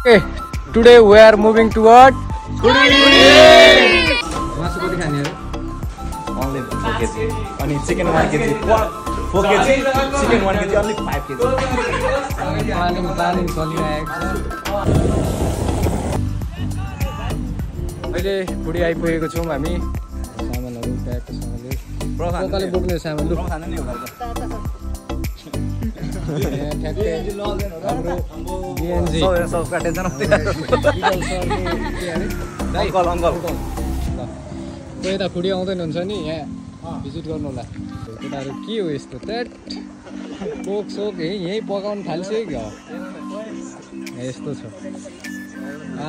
Okay, today we are moving toward मासु कति खाने हो? Only 4 kg. अनि chicken 1 kg. 4 kg. Chicken 1 kg only 5 kg. Planning चलिरहेको छ। अहिले पुडी आइपुगेको छौँ हामी। सामानहरू ब्यागको सामानले कताले बोक्ने सामान लु खाना नि हो घरको। यहाँ ठ्याक्कै हाम्रो बिएनजी सबका टेन्सन अङ्कल कोही यता फुडी आउँदैन हुन्छ नि यहाँ भिजिट गर्नु होला। केटाहरू के हो यस्तो त्यट कोक सोक यहीँ पकाउनु थाल्छ क्या यस्तो छ।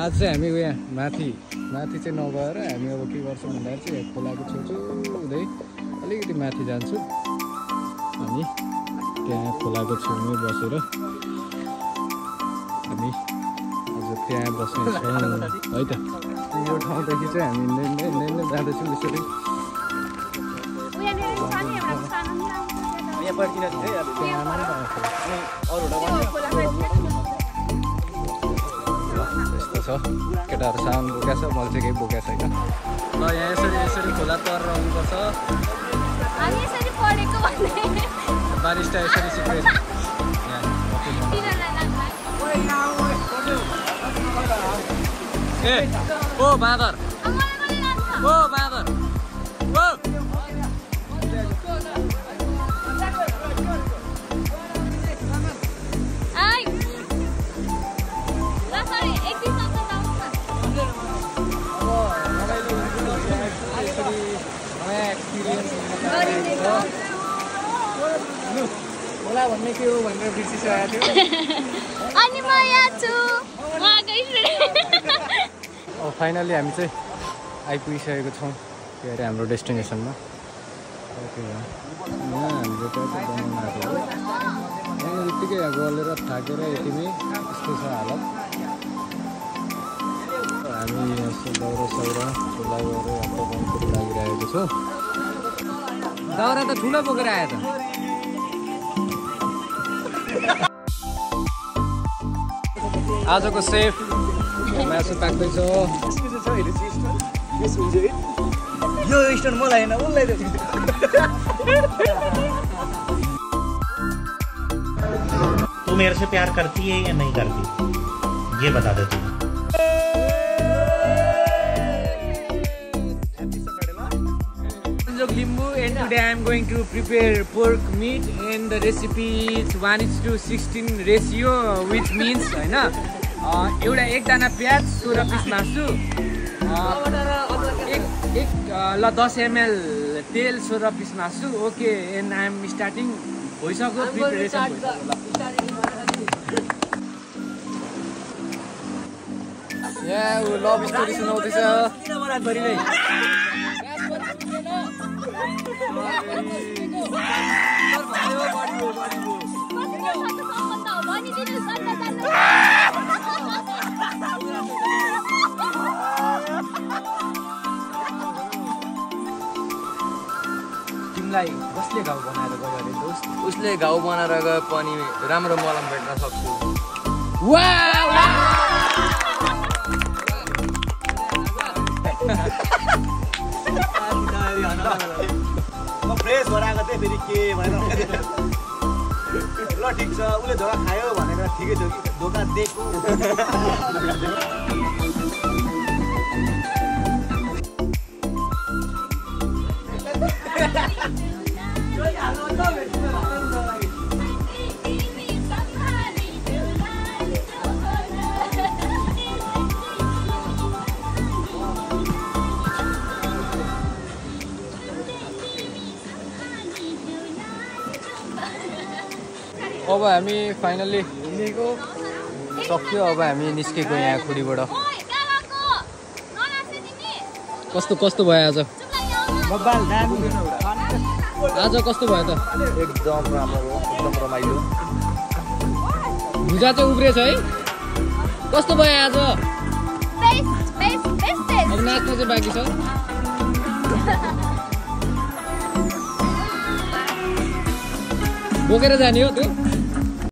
आज चाहिँ हामी यहाँ माथि चाहिँ नगएर हामी अब के गर्छौँ भन्दाखेरि चाहिँ यहाँ खोलाको छेउछेउ हुँदै अलिकति माथि जान्छु अनि त्यहाँ खोलाको छेउमै बसेर हामी आज त्यहाँ बस्नेछौँ है त। यो ठाउँदेखि चाहिँ हामी हिँड्दै जाँदैछौँ यसरी। यस्तो छ केटाहरू सामान बोकेको छ मैले चाहिँ केही बोकेको छैन। ल यहाँ यसरी खोला तर आउनुपर्छ। बारिस्टा यसरी सिक्दैछ ए ओ बाँदर ओ बाँदर ओ होला भन्ने के हो भनेर बिर्सिसकेको थियो अनि म यहाँ छु अब फाइनली हामी चाहिँ आइपुगिसकेको छौँ के अरे हाम्रो डेस्टिनेसनमा। यहाँ हाम्रो चाहिँ बनाउनु आएको हो यहाँ यत्तिकै गलेर थाकेर यतिमै यस्तो छ हालत। हामी यस्तो दाउरा साउरा चुला गरेर पकाउनुको लागिरहेको छौँ। दाउरा त ठुलो बोकेर आयो त। आजको सेफ मासु पाक्दैछ। यो स्टोन मलाई हैन उलाई दे। तू मेरे से प्यार करती है या नहीं करती ये बता दे तू। Limbu and today I am going to prepare pork meat and the recipe is 1:16 ratio which means हैन एउटा एक दाना प्याज 16 पिस मासु एक 10 ml तेल 16 पिस मासु। Okay and I am starting भइसक्यो प्रिपरेसन यहाँ लभ स्टोरी सुनाउँदैछ। तिमीलाई कसले घाउ बनाएर गयो अरे दोस्त? उसले घाउ बनाएर गए पनि राम्रो मलम भेट्न सक्छु। म फ्रेस भएर आएको थिएँ फेरि के भएन। ल ठिक छ उसले धोका खायो भनेर ठिकै थियो कि धोका दिएको। अब हामी फाइनल्ली घुमेको सक्यो। अब हामी निस्केको यहाँ खुडीबाट। कस्तो कस्तो भयो आज? आज कस्तो भयो त? एकदम राम्रो एकदम रमाइलो। भुजा चाहिँ उब्रेछ है? कस्तो भयो आज? अब नाच्नु चाहिँ बाँकी छ। बोकेर जाने हो त्यो?